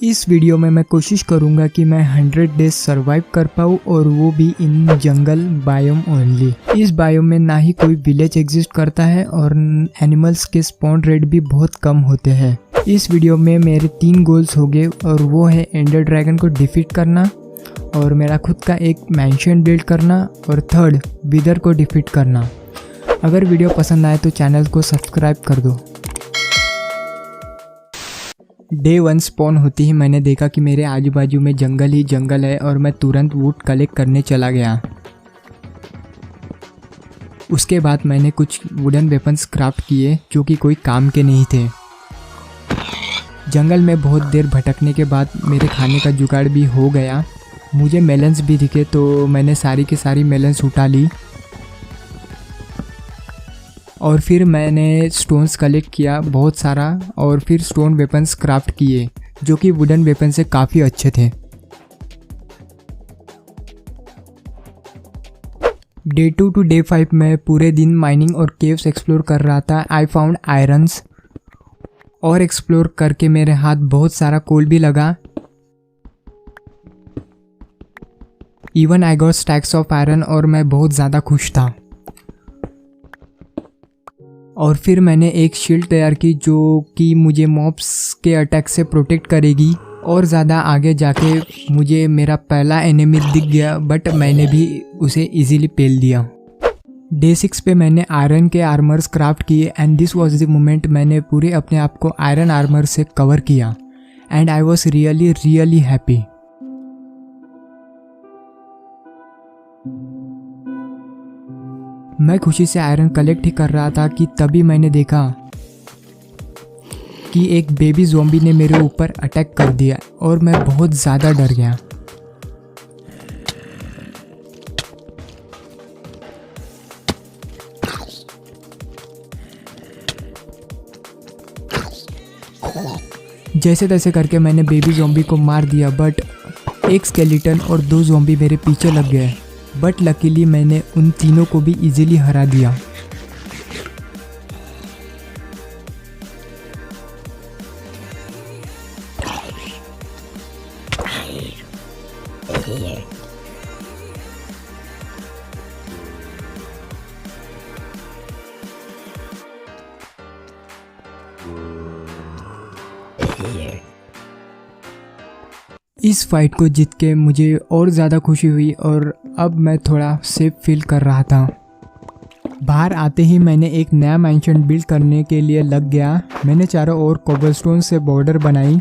इस वीडियो में मैं कोशिश करूंगा कि मैं 100 डेज सरवाइव कर पाऊँ और वो भी इन जंगल बायोम ओनली। इस बायोम में ना ही कोई विलेज एग्जिस्ट करता है और एनिमल्स के स्पॉन रेट भी बहुत कम होते हैं। इस वीडियो में मेरे 3 गोल्स हो गए और वो है एंडर ड्रैगन को डिफीट करना और मेरा खुद का एक मैंशन बिल्ड करना और थर्ड विदर को डिफीट करना। अगर वीडियो पसंद आए तो चैनल को सब्सक्राइब कर दो। डे 1 स्पॉन होती ही मैंने देखा कि मेरे आजू बाजू में जंगल ही जंगल है और मैं तुरंत वुड कलेक्ट करने चला गया। उसके बाद मैंने कुछ वुडन वेपन्स क्राफ्ट किए जो कि कोई काम के नहीं थे। जंगल में बहुत देर भटकने के बाद मेरे खाने का जुगाड़ भी हो गया। मुझे मेलन्स भी दिखे तो मैंने सारी की सारी मेलन्स उठा ली और फिर मैंने स्टोन्स कलेक्ट किया बहुत सारा और फिर स्टोन वेपन्स क्राफ्ट किए जो कि वुडन वेपन से काफ़ी अच्छे थे। डे 2 टू डे 5 में पूरे दिन माइनिंग और केव्स एक्सप्लोर कर रहा था। आई फाउंड आयरन्स और एक्सप्लोर करके मेरे हाथ बहुत सारा कोल भी लगा। Even I got stacks of iron और मैं बहुत ज़्यादा खुश था। और फिर मैंने एक शील्ड तैयार की जो कि मुझे मॉब्स के अटैक से प्रोटेक्ट करेगी। और ज़्यादा आगे जाके मुझे मेरा पहला एनिमी दिख गया बट मैंने भी उसे इजीली पेल दिया। डे 6 पे मैंने आयरन के आर्मर्स क्राफ्ट किए and this was the moment मैंने पूरे अपने आप को आयरन आर्मर से कवर किया and I was really happy. मैं खुशी से आयरन कलेक्ट ही कर रहा था कि तभी मैंने देखा कि एक बेबी ज़ॉम्बी ने मेरे ऊपर अटैक कर दिया और मैं बहुत ज़्यादा डर गया। जैसे तैसे करके मैंने बेबी ज़ॉम्बी को मार दिया बट एक स्केलेटन और 2 ज़ॉम्बी मेरे पीछे लग गए बट लकीली मैंने उन तीनों को भी इजीली हरा दिया। इस फाइट को जीत के मुझे और ज़्यादा खुशी हुई और अब मैं थोड़ा सेफ फील कर रहा था। बाहर आते ही मैंने एक नया मैंशन बिल्ड करने के लिए लग गया। मैंने चारों ओर कोबलस्टोन से बॉर्डर बनाई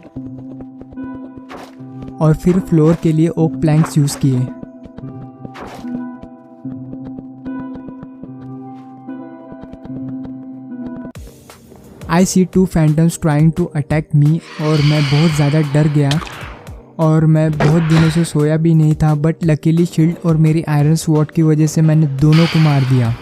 और फिर फ्लोर के लिए ओक प्लैंक्स यूज़ किए। I see 2 phantoms trying to attack me और मैं बहुत ज़्यादा डर गया और मैं बहुत दिनों से सोया भी नहीं था बट लकीली शील्ड और मेरी आयरन स्वॉर्ड की वजह से मैंने दोनों को मार दिया।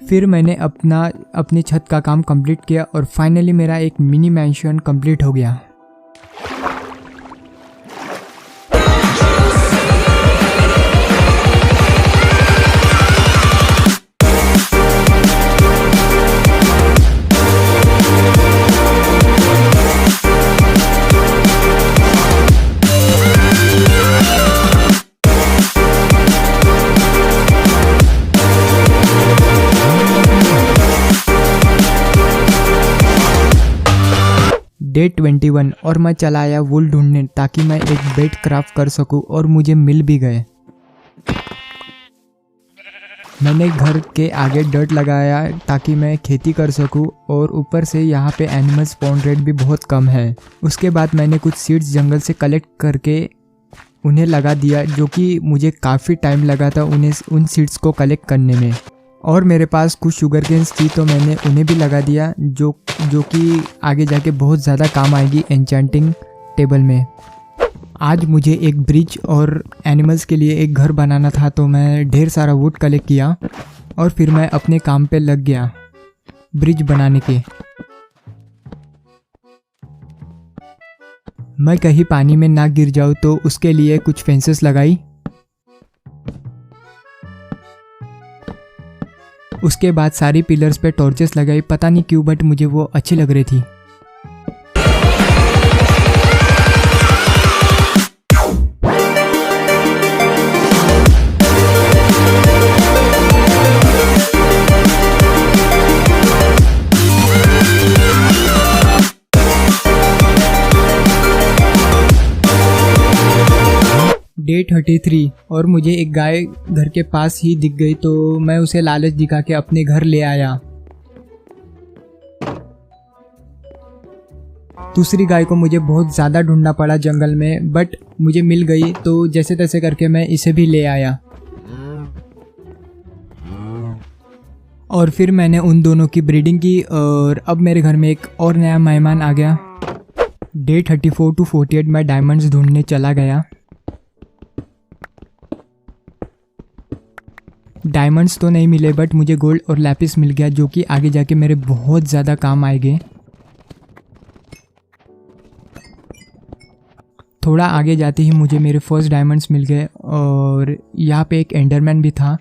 फिर मैंने अपनी छत का काम कंप्लीट किया और फाइनली मेरा एक मिनी मैंशन कंप्लीट हो गया। डे 21 और मैं चला आया वुल ढूंढने ताकि मैं एक बेड क्राफ्ट कर सकूं और मुझे मिल भी गए। मैंने घर के आगे डर्ट लगाया ताकि मैं खेती कर सकूं और ऊपर से यहाँ पे एनिमल स्पॉन रेट भी बहुत कम है। उसके बाद मैंने कुछ सीड्स जंगल से कलेक्ट करके उन्हें लगा दिया जो कि मुझे काफ़ी टाइम लगा था उन सीड्स को कलेक्ट करने में। और मेरे पास कुछ शुगर केन्स थी तो मैंने उन्हें भी लगा दिया जो कि आगे जाके बहुत ज़्यादा काम आएगी एन्चेंटिंग टेबल में। आज मुझे एक ब्रिज और एनिमल्स के लिए एक घर बनाना था तो मैं ढेर सारा वुड कलेक्ट किया और फिर मैं अपने काम पे लग गया ब्रिज बनाने के। मैं कहीं पानी में ना गिर जाऊँ तो उसके लिए कुछ फेंसेस लगाई। उसके बाद सारी पिलर्स पे टॉर्चेस लगाई, पता नहीं क्यों बट मुझे वो अच्छी लग रही थी। डे 33 और मुझे एक गाय घर के पास ही दिख गई तो मैं उसे लालच दिखा के अपने घर ले आया। दूसरी गाय को मुझे बहुत ज़्यादा ढूंढना पड़ा जंगल में, बट मुझे मिल गई तो जैसे तैसे करके मैं इसे भी ले आया। और फिर मैंने उन दोनों की ब्रीडिंग की और अब मेरे घर में एक और नया मेहमान आ गया। डे 34 to 48 मैं डायमंड्स ढूंढने चला गया। डायमंड्स तो नहीं मिले बट मुझे गोल्ड और लैपिस मिल गया, जो कि आगे जाके मेरे बहुत ज़्यादा काम आएंगे। थोड़ा आगे जाते ही मुझे मेरे फर्स्ट डायमंड्स मिल गए और यहाँ पे एक एंडरमैन भी था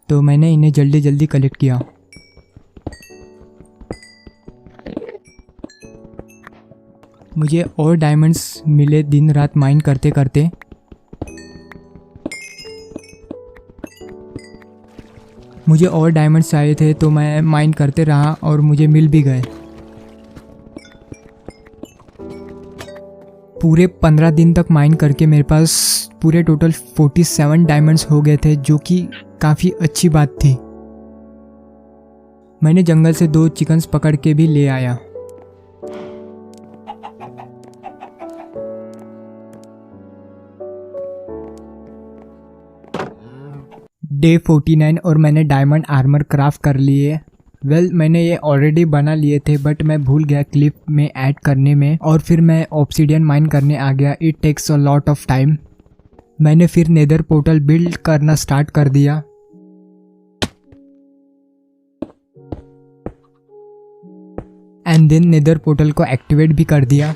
तो मैंने इन्हें जल्दी जल्दी कलेक्ट किया। मुझे और डायमंड्स मिले दिन रात माइन करते करते। मुझे और डायमंड्स चाहिए थे तो मैं माइन करते रहा और मुझे मिल भी गए। पूरे 15 दिन तक माइन करके मेरे पास पूरे टोटल 47 डायमंड्स हो गए थे, जो कि काफ़ी अच्छी बात थी। मैंने जंगल से 2 चिकन्स पकड़ के भी ले आया। डे 49 और मैंने डायमंड आर्मर क्राफ्ट कर लिए। मैंने ये ऑलरेडी बना लिए थे बट मैं भूल गया क्लिप में ऐड करने में और फिर मैं ऑब्सीडियन माइन करने आ गया। It takes a lot of time. मैंने फिर नेदर पोर्टल बिल्ड करना स्टार्ट कर दिया। एंड देन नेदर पोर्टल को एक्टिवेट भी कर दिया।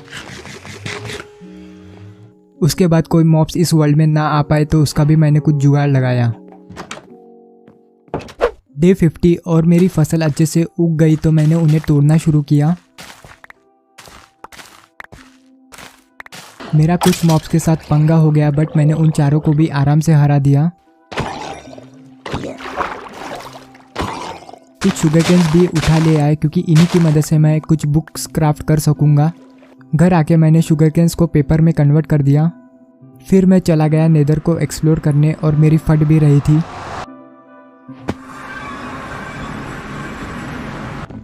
उसके बाद कोई मॉब्स इस वर्ल्ड में ना आ पाए तो उसका भी मैंने कुछ जुगाड़ लगाया। डे 50 और मेरी फसल अच्छे से उग गई तो मैंने उन्हें तोड़ना शुरू किया। मेरा कुछ मॉब्स के साथ पंगा हो गया बट मैंने उन चारों को भी आराम से हरा दिया। कुछ शुगर केन्स भी उठा ले आए क्योंकि इन्हीं की मदद से मैं कुछ बुक्स क्राफ्ट कर सकूंगा। घर आके मैंने शुगर केन्स को पेपर में कन्वर्ट कर दिया। फिर मैं चला गया नेदर को एक्सप्लोर करने और मेरी फट भी रही थी।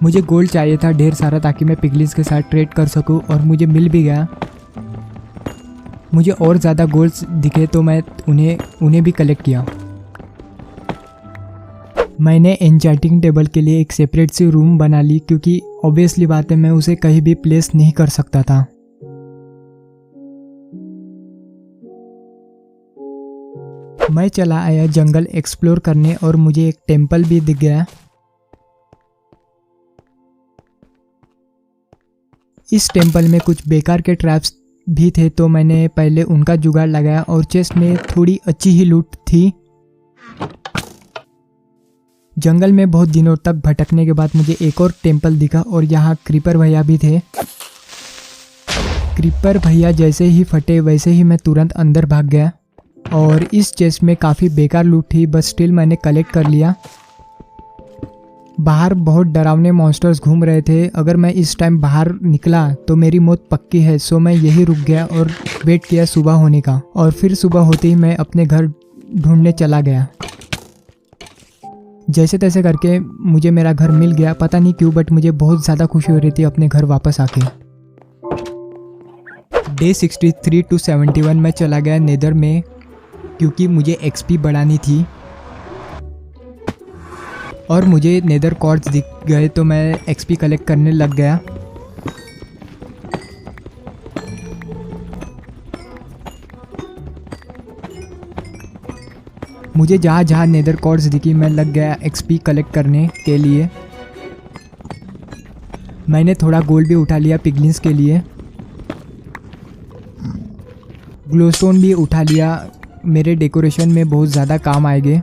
मुझे गोल्ड चाहिए था ढेर सारा ताकि मैं पिगलिन्स के साथ ट्रेड कर सकूं और मुझे मिल भी गया। मुझे और ज़्यादा गोल्ड्स दिखे तो मैं उन्हें भी कलेक्ट किया। मैंने एन्चेंटिंग टेबल के लिए एक सेपरेट सी रूम बना ली क्योंकि ऑब्वियसली बात है मैं उसे कहीं भी प्लेस नहीं कर सकता था। मैं चला आया जंगल एक्सप्लोर करने और मुझे एक टेंपल भी दिख गया। इस टेंपल में कुछ बेकार के ट्रैप्स भी थे तो मैंने पहले उनका जुगाड़ लगाया और चेस्ट में थोड़ी अच्छी ही लूट थी। जंगल में बहुत दिनों तक भटकने के बाद मुझे एक और टेंपल दिखा और यहाँ क्रीपर भैया भी थे। क्रीपर भैया जैसे ही फटे वैसे ही मैं तुरंत अंदर भाग गया और इस चेस्ट में काफ़ी बेकार लूट थी, बस स्टिल मैंने कलेक्ट कर लिया। बाहर बहुत डरावने मॉन्स्टर्स घूम रहे थे। अगर मैं इस टाइम बाहर निकला तो मेरी मौत पक्की है, सो मैं यही रुक गया और वेट किया सुबह होने का। और फिर सुबह होते ही मैं अपने घर ढूंढने चला गया। जैसे तैसे करके मुझे मेरा घर मिल गया, पता नहीं क्यों बट मुझे बहुत ज़्यादा खुशी हो रही थी अपने घर वापस आके। डे 63 to 71 में चला गया नेदर में क्योंकि मुझे एक्सपी बढ़ानी थी और मुझे नेदर कॉर्ड्स दिख गए तो मैं एक्सपी कलेक्ट करने लग गया। मुझे जहाँ जहाँ नेदर कॉर्ड्स दिखी मैं लग गया एक्सपी कलेक्ट करने के लिए। मैंने थोड़ा गोल्ड भी उठा लिया पिगलिन्स के लिए। ग्लोस्टोन भी उठा लिया, मेरे डेकोरेशन में बहुत ज़्यादा काम आएंगे।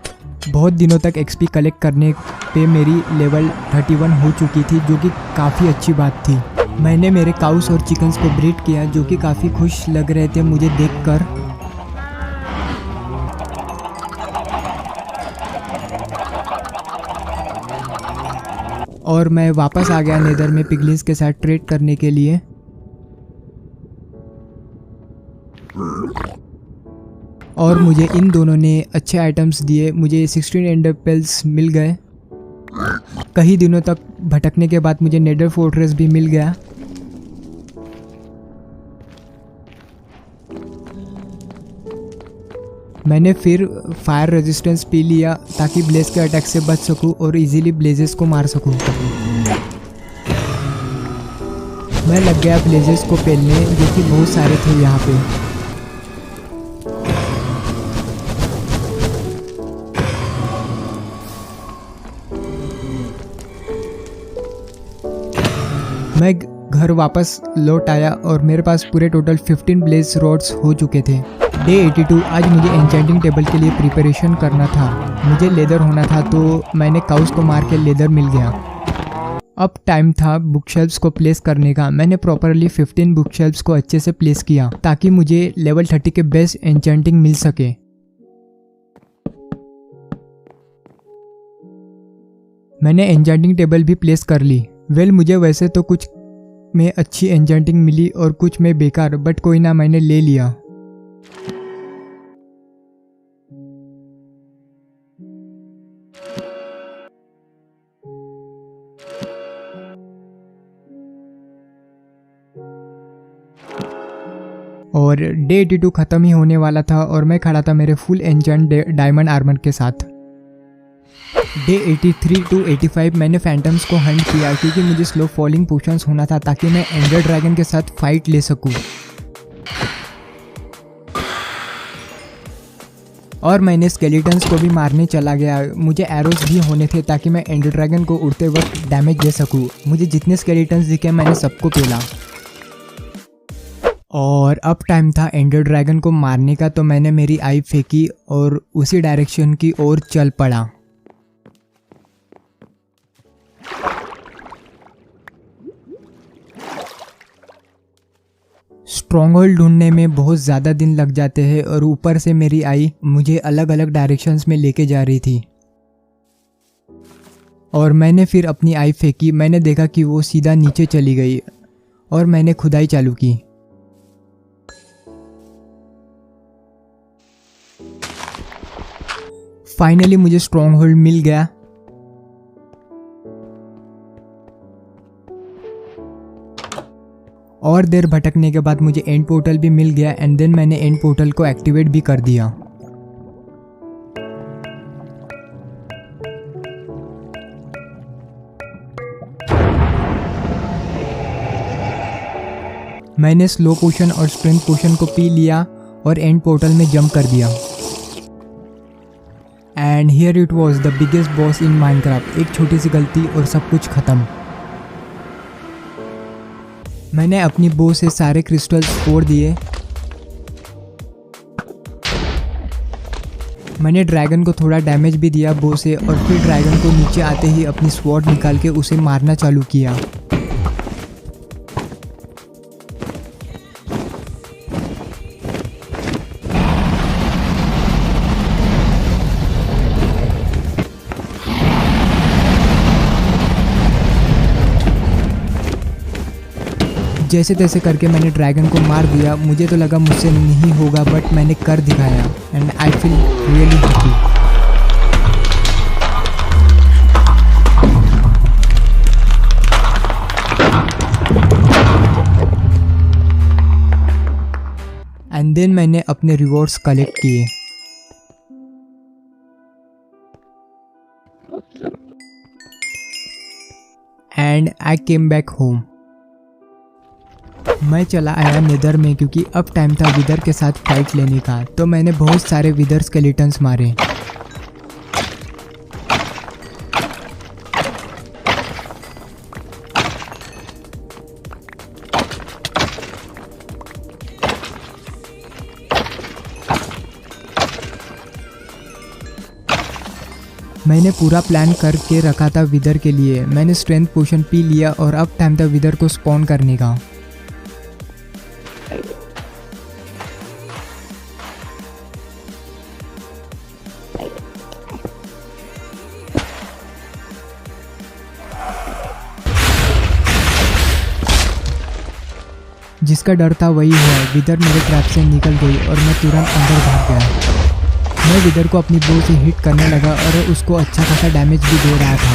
बहुत दिनों तक एक्सपी कलेक्ट करने पे मेरी लेवल 31 हो चुकी थी, जो कि काफ़ी अच्छी बात थी। मैंने मेरे काउस और चिकन्स को ब्रीड किया, जो कि काफ़ी खुश लग रहे थे मुझे देखकर। और मैं वापस आ गया नेदर में पिगलिन्स के साथ ट्रेड करने के लिए। और मुझे इन दोनों ने अच्छे आइटम्स दिए, मुझे 16 एंडर पेल्स मिल गए। कई दिनों तक भटकने के बाद मुझे नेदर फोर्ट्रेस भी मिल गया। मैंने फिर फायर रेजिस्टेंस पी लिया ताकि ब्लेज के अटैक से बच सकूं और इजीली ब्लेजेस को मार सकूं। मैं लग गया ब्लेजेस को पेलने, जो कि बहुत सारे थे यहाँ पे। मैं घर वापस लौट आया और मेरे पास पूरे टोटल 15 ब्लेज रॉड्स हो चुके थे। डे 82, आज मुझे एन्चेंटिंग टेबल के लिए प्रिपरेशन करना था। मुझे लेदर होना था, तो मैंने काउस को मार के लेदर मिल गया। अब टाइम था बुक शेल्फ्स को प्लेस करने का। मैंने प्रॉपरली 15 बुक शेल्फ्स को अच्छे से प्लेस किया ताकि मुझे लेवल 30 के बेस्ट एन्चेंटिंग मिल सके। मैंने एन्चेंटिंग टेबल भी प्लेस कर ली। मुझे वैसे तो कुछ में अच्छी एन्चेंटिंग मिली और कुछ में बेकार, बट कोई ना, मैंने ले लिया। और डे 82 ख़त्म ही होने वाला था और मैं खड़ा था मेरे फुल एन्चेंट डायमंड आर्मर के साथ। डे 83 टू 85 मैंने फैंटम्स को हंट किया क्योंकि मुझे स्लो फॉलिंग पोशंस होना था ताकि मैं एंडर ड्रैगन के साथ फाइट ले सकूं। और मैंने स्केलेटन्स को भी मारने चला गया। मुझे एरोस भी होने थे ताकि मैं एंडर ड्रैगन को उड़ते वक्त डैमेज दे सकूं। मुझे जितने स्केलेटन्स दिखे मैंने सबको पेला। और अब टाइम था एंडर ड्रैगन को मारने का, तो मैंने मेरी आई फेंकी और उसी डायरेक्शन की ओर चल पड़ा। स्ट्रॉन्गहोल्ड ढूंढने में बहुत ज़्यादा दिन लग जाते हैं और ऊपर से मेरी आई मुझे अलग अलग डायरेक्शंस में लेके जा रही थी। और मैंने फिर अपनी आई फेंकी। मैंने देखा कि वो सीधा नीचे चली गई और मैंने खुदाई चालू की। फाइनली मुझे स्ट्रॉन्गहोल्ड मिल गया। और देर भटकने के बाद मुझे एंड पोर्टल भी मिल गया एंड देन मैंने एंड पोर्टल को एक्टिवेट भी कर दिया। मैंने स्लो पोशन और स्ट्रेंथ पोशन को पी लिया और एंड पोर्टल में जंप कर दिया। And here it was the biggest boss in Minecraft. एक छोटी सी गलती और सब कुछ खत्म। मैंने अपनी बो से सारे क्रिस्टल्स फोड़ दिए। मैंने ड्रैगन को थोड़ा डैमेज भी दिया बो से और फिर ड्रैगन को नीचे आते ही अपनी स्वॉर्ड निकाल के उसे मारना चालू किया। जैसे तैसे करके मैंने ड्रैगन को मार दिया। मुझे तो लगा मुझसे नहीं होगा, बट मैंने कर दिखाया and I feel really happy. And then मैंने अपने रिवॉर्ड्स कलेक्ट किए। And I came back home. मैं चला आया नेदर में क्योंकि अब टाइम था विदर के साथ फाइट लेने का। तो मैंने बहुत सारे विदर स्केलेटन्स मारे। मैंने पूरा प्लान करके रखा था विदर के लिए। मैंने स्ट्रेंथ पोशन पी लिया और अब टाइम था विदर को स्पॉन करने का। जिसका डर था वही हुआ। विदर मेरे ट्रैप से निकल गई और मैं तुरंत अंदर भाग गया। मैं विदर को अपनी बो से हिट करने लगा और उसको अच्छा खासा डैमेज भी दे रहा था।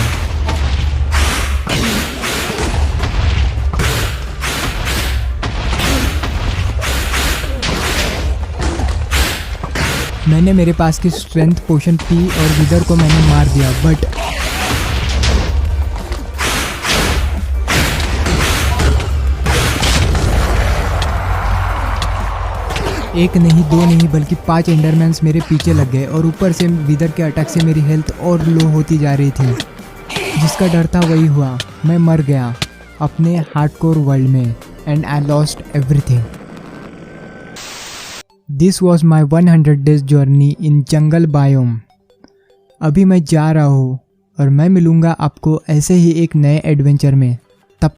मैंने मेरे पास की स्ट्रेंथ पोशन पी और विदर को मैंने मार दिया, बट एक नहीं, दो नहीं, बल्कि 5 एंडरमैन्स मेरे पीछे लग गए और ऊपर से विदर के अटैक से मेरी हेल्थ और लो होती जा रही थी। जिसका डर था वही हुआ। मैं मर गया अपने हार्डकोर वर्ल्ड में and I lost everything. This was my 100 days journey in jungle biome. अभी मैं जा रहा हूँ और मैं मिलूँगा आपको ऐसे ही एक नए एडवेंचर में।